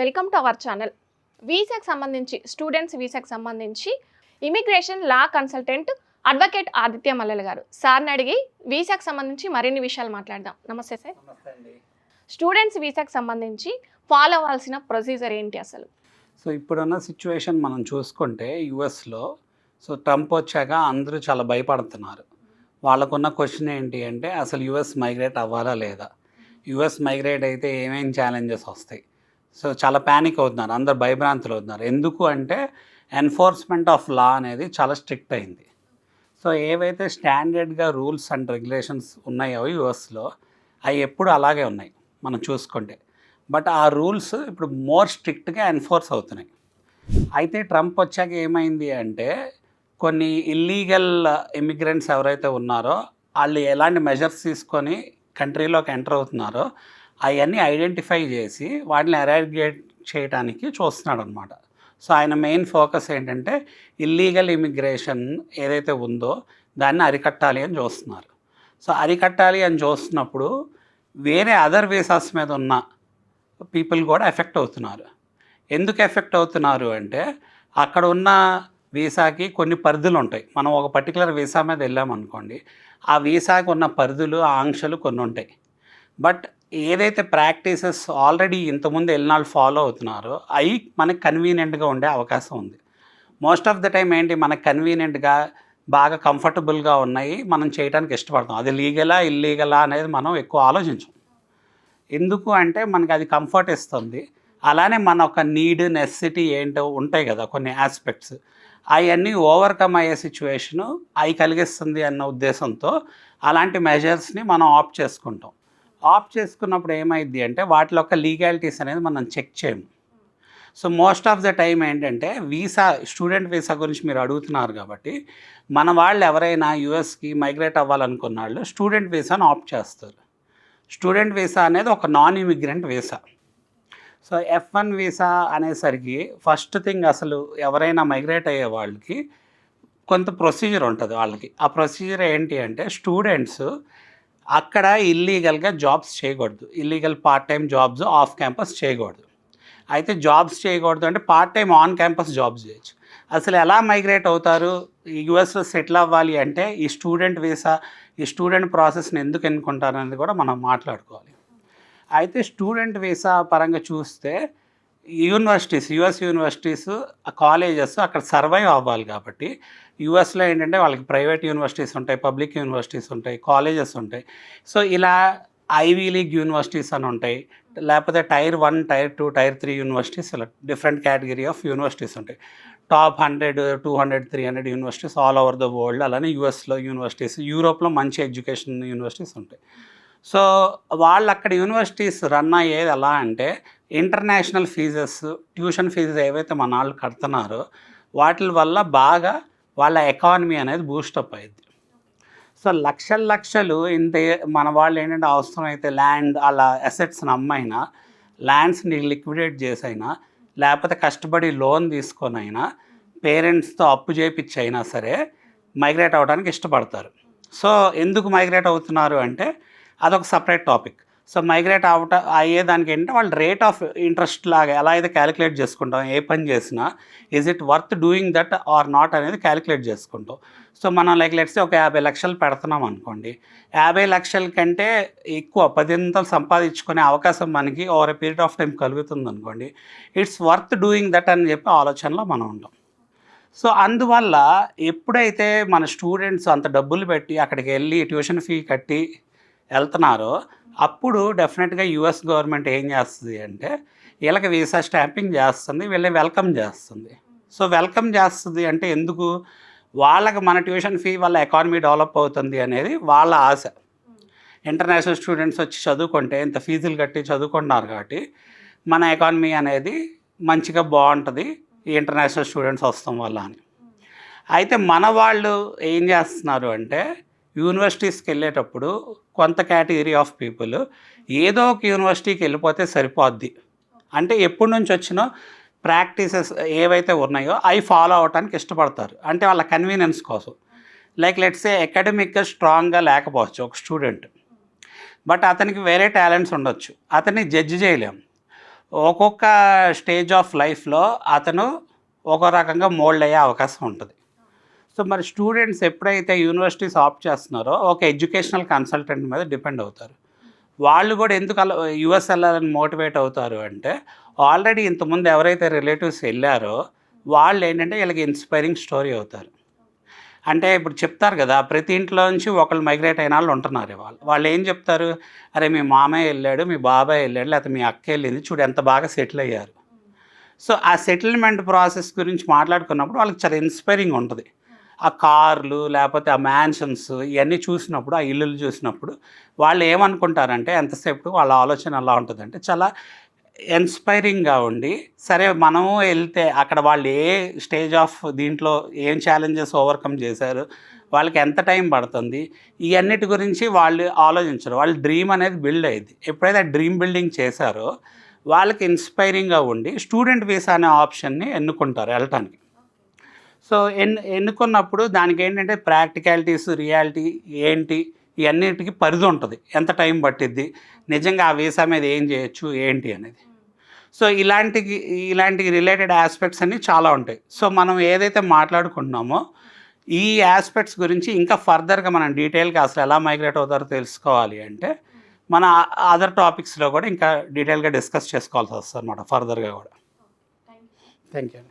Welcome to our channel. వీసాకి సంబంధించి students వీసాకి సంబంధించి immigration law consultant advocate Aditya Mallela గారు సార్ని అడిగి వీసాకి సంబంధించి మరిన్ని విషయాలు మాట్లాడదాం. నమస్తే సార్. స్టూడెంట్స్ వీసాకి సంబంధించి ఫాలో అవ్వాల్సిన ప్రొసీజర్ ఏంటి అసలు? సో ఇప్పుడున్న సిచ్యువేషన్ మనం చూసుకుంటే యుఎస్లో ట్రంప్ వచ్చాక అందరూ చాలా భయపడుతున్నారు. వాళ్ళకున్న క్వశ్చన్ ఏంటి అంటే అసలు యుఎస్ మైగ్రేట్ అవ్వాలా లేదా, యుఎస్ మైగ్రేట్ అయితే ఏమేం ఛాలెంజెస్ వస్తాయి. సో చాలా ప్యానిక్ అవుతున్నారు, అందరు భయభ్రాంతులు అవుతున్నారు. ఎందుకు అంటే ఎన్ఫోర్స్మెంట్ ఆఫ్ లా అనేది చాలా స్ట్రిక్ట్ అయింది. సో ఏవైతే స్టాండర్డ్గా రూల్స్ అండ్ రెగ్యులేషన్స్ ఉన్నాయో యుఎస్లో అవి ఎప్పుడు అలాగే ఉన్నాయి మనం చూసుకుంటే. బట్ ఆ రూల్స్ ఇప్పుడు మోర్ స్ట్రిక్ట్గా ఎన్ఫోర్స్ అవుతున్నాయి. అయితే ట్రంప్ వచ్చాక ఏమైంది అంటే కొన్ని ఇల్లీగల్ ఇమిగ్రెంట్స్ ఎవరైతే ఉన్నారో వాళ్ళు ఎలాంటి మెజర్స్ తీసుకొని కంట్రీలోకి ఎంటర్ అవుతున్నారో అవన్నీ ఐడెంటిఫై చేసి వాటిని ఎరాడికేట్ చేయడానికి చూస్తున్నాడు అనమాట. సో ఆయన మెయిన్ ఫోకస్ ఏంటంటే ఇల్లీగల్ ఇమిగ్రేషన్ ఏదైతే ఉందో దాన్ని అరికట్టాలి అని చూస్తున్నారు. సో అరికట్టాలి అని చూస్తున్నప్పుడు వేరే అదర్ వీసాస్ మీద ఉన్న పీపుల్ కూడా ఎఫెక్ట్ అవుతున్నారు. ఎందుకు ఎఫెక్ట్ అవుతున్నారు అంటే అక్కడ ఉన్న వీసాకి కొన్ని పరిధులు ఉంటాయి. మనం ఒక పర్టికులర్ వీసా మీద వెళ్ళామనుకోండి, ఆ వీసాకి ఉన్న పరిధులు ఆంక్షలు కొన్ని ఉంటాయి. బట్ ఏదైతే ప్రాక్టీసెస్ ఆల్రెడీ ఇంతకుముందు వెళ్ళినాళ్ళు ఫాలో అవుతున్నారో అవి మనకి కన్వీనియంట్గా ఉండే అవకాశం ఉంది. మోస్ట్ ఆఫ్ ద టైం ఏంటి, మనకు కన్వీనియంట్గా బాగా కంఫర్టబుల్గా ఉన్నాయి, మనం చేయడానికి ఇష్టపడతాం. అది లీగలా ఇల్లీగలా అనేది మనం ఎక్కువ ఆలోచించం. ఎందుకు అంటే మనకి అది కంఫర్ట్ ఇస్తుంది. అలానే మన ఒక నీడ్ నెసెసిటీ ఏంటో ఉంటాయి కదా కొన్ని ఆస్పెక్ట్స్, అవన్నీ ఓవర్కమ్ అయ్యే సిచ్యువేషను అవి కలిగిస్తుంది అన్న ఉద్దేశంతో అలాంటి మెజర్స్ని మనం ఆప్ట్ చేసుకుంటాం. ఆప్ట్ చేసుకున్నప్పుడు ఏమైంది అంటే వాటిలో ఒక లీగాలిటీస్ అనేది మనం చెక్ చేయము. So most of the time ఏంటంటే వీసా, స్టూడెంట్ వీసా గురించి మీరు అడుగుతున్నారు కాబట్టి మన వాళ్ళు ఎవరైనా యూఎస్కి మైగ్రేట్ అవ్వాలనుకున్న వాళ్ళు స్టూడెంట్ వీసాను ఆప్ట్ చేస్తారు. స్టూడెంట్ వీసా అనేది ఒక non immigrant visa. So F1 visa అనేసరికి ఫస్ట్ థింగ్ అసలు ఎవరైనా మైగ్రేట్ అయ్యే వాళ్ళకి కొంత ప్రొసీజర్ ఉంటుంది వాళ్ళకి. ఆ ప్రొసీజర్ ఏంటి అంటే స్టూడెంట్స్ అక్కడ ఇల్లీగల్గా జాబ్స్ చేయకూడదు, illegal part time jobs off campus చేయకూడదు. అయితే జాబ్స్ చేయకూడదు అంటే part time on campus jobs చేయొచ్చు. అసలు ఎలా మైగ్రేట్ అవుతారు, యూఎస్లో సెటిల్ అవ్వాలి అంటే ఈ స్టూడెంట్ వీసా, ఈ స్టూడెంట్ ప్రాసెస్ని ఎందుకు ఎన్నుకుంటారు అనేది కూడా మనం మాట్లాడుకోవాలి. అయితే స్టూడెంట్ వీసా పరంగా చూస్తే యూనివర్సిటీస్, యుఎస్ యూనివర్సిటీస్, కాలేజెస్ అక్కడ సర్వైవ్ అవ్వాలి కాబట్టి యుఎస్లో ఏంటంటే వాళ్ళకి ప్రైవేట్ యూనివర్సిటీస్ ఉంటాయి, పబ్లిక్ యూనివర్సిటీస్ ఉంటాయి, కాలేజెస్ ఉంటాయి. సో ఇలా ఐవీ లీగ్ యూనివర్సిటీస్ అని ఉంటాయి, లేకపోతే టైర్ 1, టైర్ 2, టైర్ 3 యూనివర్సిటీస్, ఇలా డిఫరెంట్ కేటగిరీ ఆఫ్ యూనివర్సిటీస్ ఉంటాయి. Top 100, 200, 300 universities all over the world. అలానే యూఎస్లో యూనివర్సిటీస్, యూరోప్లో మంచి ఎడ్యుకేషన్ యూనివర్సిటీస్ ఉంటాయి. సో వాళ్ళు అక్కడ యూనివర్సిటీస్ రన్ అయ్యేది ఎలా అంటే ఇంటర్నేషనల్ ఫీజెస్, ట్యూషన్ ఫీజెస్ ఏవైతే మన వాళ్ళు కడుతున్నారో వాటి వల్ల బాగా వాళ్ళ ఎకానమీ అనేది బూస్టప్ అయ్యింది. సో లక్షలు ఇంత మన వాళ్ళు ఏంటంటే అవసరమైతే ల్యాండ్ అలా అసెట్స్ని అమ్మైనా, ల్యాండ్స్ని లిక్విడేట్ చేసైనా, లేకపోతే కష్టపడి లోన్ తీసుకొనైనా, పేరెంట్స్తో అప్పు చేపించి అయినా సరే మైగ్రేట్ అవ్వడానికి ఇష్టపడతారు. సో ఎందుకు మైగ్రేట్ అవుతున్నారు అంటే అదొక సపరేట్ టాపిక్. సో మైగ్రేట్ అయ్యేదానికి ఏంటంటే వాళ్ళు రేట్ ఆఫ్ ఇంట్రెస్ట్ లాగా ఎలా అయితే క్యాలిక్యులేట్ చేసుకుంటాం, ఏ పని చేసినా is it worth doing that or not అనేది క్యాలిక్యులేట్ చేసుకుంటాం. సో మనం లెట్స్ ఒక 50 లక్షలు పెడుతున్నాం అనుకోండి, 50 లక్షల కంటే ఎక్కువ 10 సంపాదించుకునే అవకాశం మనకి over a period of time కలుగుతుంది అనుకోండి, ఇట్స్ వర్త్ డూయింగ్ దట్ అని చెప్పి ఆలోచనలో మనం ఉంటాం. సో అందువల్ల ఎప్పుడైతే మన స్టూడెంట్స్ అంత డబ్బులు పెట్టి అక్కడికి వెళ్ళి ట్యూషన్ ఫీ కట్టి వెళ్తున్నారో అప్పుడు డెఫినెట్గా యుఎస్ గవర్నమెంట్ ఏం చేస్తుంది అంటే వీళ్ళకి వీసా స్టాంపింగ్ చేస్తుంది, వీళ్ళని వెల్కమ్ చేస్తుంది. సో వెల్కమ్ చేస్తుంది అంటే ఎందుకు, వాళ్ళకి మన ట్యూషన్ ఫీ వల్ల ఎకానమీ డెవలప్ అవుతుంది అనేది వాళ్ళ ఆశ. ఇంటర్నేషనల్ స్టూడెంట్స్ వచ్చి చదువుకుంటే ఇంత ఫీజులు కట్టి చదువుకుంటున్నారు కాబట్టి మన ఎకానమీ అనేది మంచిగా బాగుంటుంది ఈ ఇంటర్నేషనల్ స్టూడెంట్స్ వస్తాం వల్ల అని. అయితే మన వాళ్ళు ఏం చేస్తున్నారు అంటే యూనివర్సిటీస్కి వెళ్ళేటప్పుడు కొంత కేటగిరీ ఆఫ్ పీపుల్ ఏదో ఒక యూనివర్సిటీకి వెళ్ళిపోతే సరిపోద్ది అంటే ఎప్పటి నుంచి వచ్చినా ప్రాక్టీసెస్ ఏవైతే ఉన్నాయో అవి ఫాలో అవడానికి ఇష్టపడతారు. అంటే వాళ్ళ కన్వీనియన్స్ కోసం. లెట్స్ సే అకాడమిక్గా స్ట్రాంగ్గా లేకపోవచ్చు ఒక స్టూడెంట్, బట్ అతనికి వేరే టాలెంట్స్ ఉండొచ్చు, అతన్ని జడ్జి చేయలేం. ఒక్కొక్క స్టేజ్ ఆఫ్ లైఫ్లో అతను ఒక రకంగా మోల్డ్ అయ్యే అవకాశం ఉంటుంది. సో మరి స్టూడెంట్స్ ఎప్పుడైతే యూనివర్సిటీస్ ఆప్ట్ చేస్తున్నారో ఒక ఎడ్యుకేషనల్ కన్సల్టెంట్ మీద డిపెండ్ అవుతారు. వాళ్ళు కూడా ఎందుకు అలా యుఎస్ వెళ్ళాలని మోటివేట్ అవుతారు అంటే ఆల్రెడీ ఇంతకుముందు ఎవరైతే రిలేటివ్స్ వెళ్ళారో వాళ్ళు ఏంటంటే వీళ్ళకి ఇన్స్పైరింగ్ స్టోరీ అవుతారు. అంటే ఇప్పుడు చెప్తారు కదా, ప్రతి ఇంట్లో నుంచి ఒకళ్ళు మైగ్రేట్ అయిన వాళ్ళు ఉంటున్నారు. వాళ్ళు ఏం చెప్తారు, అరే మీ మామయ్య వెళ్ళాడు, మీ బాబాయ్ వెళ్ళాడు, లేకపోతే మీ అక్క వెళ్ళింది, చూడు ఎంత బాగా సెటిల్ అయ్యారు. సో ఆ సెటిల్మెంట్ ప్రాసెస్ గురించి మాట్లాడుకున్నప్పుడు వాళ్ళకి చాలా ఇన్స్పైరింగ్ ఉంటుంది. ఆ కార్లు లేకపోతే ఆ మ్యాన్షన్స్ ఇవన్నీ చూసినప్పుడు, ఆ ఇల్లులు చూసినప్పుడు వాళ్ళు ఏమనుకుంటారంటే ఎంతసేపు వాళ్ళ ఆలోచన ఎలా ఉంటుందంటే చాలా ఇన్స్పైరింగ్గా ఉండి, సరే మనము వెళ్తే అక్కడ వాళ్ళు ఏ స్టేజ్ ఆఫ్ దీంట్లో ఏం ఛాలెంజెస్ ఓవర్కమ్ చేశారు, వాళ్ళకి ఎంత టైం పడుతుంది, ఇవన్నిటి గురించి వాళ్ళు ఆలోచించరు. వాళ్ళ డ్రీమ్ అనేది బిల్డ్ అయ్యింది. ఎప్పుడైతే డ్రీమ్ బిల్డింగ్ చేశారో వాళ్ళకి ఇన్స్పైరింగ్గా ఉండి స్టూడెంట్ వీసా అనే ఆప్షన్ని ఎన్నుకుంటారు వెళ్ళటానికి. సో ఎన్నుకున్నప్పుడు దానికి ఏంటంటే ప్రాక్టికాలిటీస్, రియాలిటీ ఏంటి, ఇవన్నిటికీ పరిధి ఉంటుంది. ఎంత టైం పట్టిద్ది, నిజంగా ఆ వీసా మీద ఏం చేయొచ్చు ఏంటి అనేది. సో ఇలాంటి రిలేటెడ్ ఆస్పెక్ట్స్ అన్నీ చాలా ఉంటాయి. సో మనం ఏదైతే మాట్లాడుకుంటున్నామో ఈ ఆస్పెక్ట్స్ గురించి ఇంకా ఫర్దర్గా మనం డీటెయిల్గా అసలు ఎలా మైగ్రేట్ అవుతారో తెలుసుకోవాలి అంటే మన అదర్ టాపిక్స్లో కూడా ఇంకా డీటెయిల్గా డిస్కస్ చేసుకోవాల్సి వస్తుంది అనమాట ఫర్దర్గా కూడా. Thank you.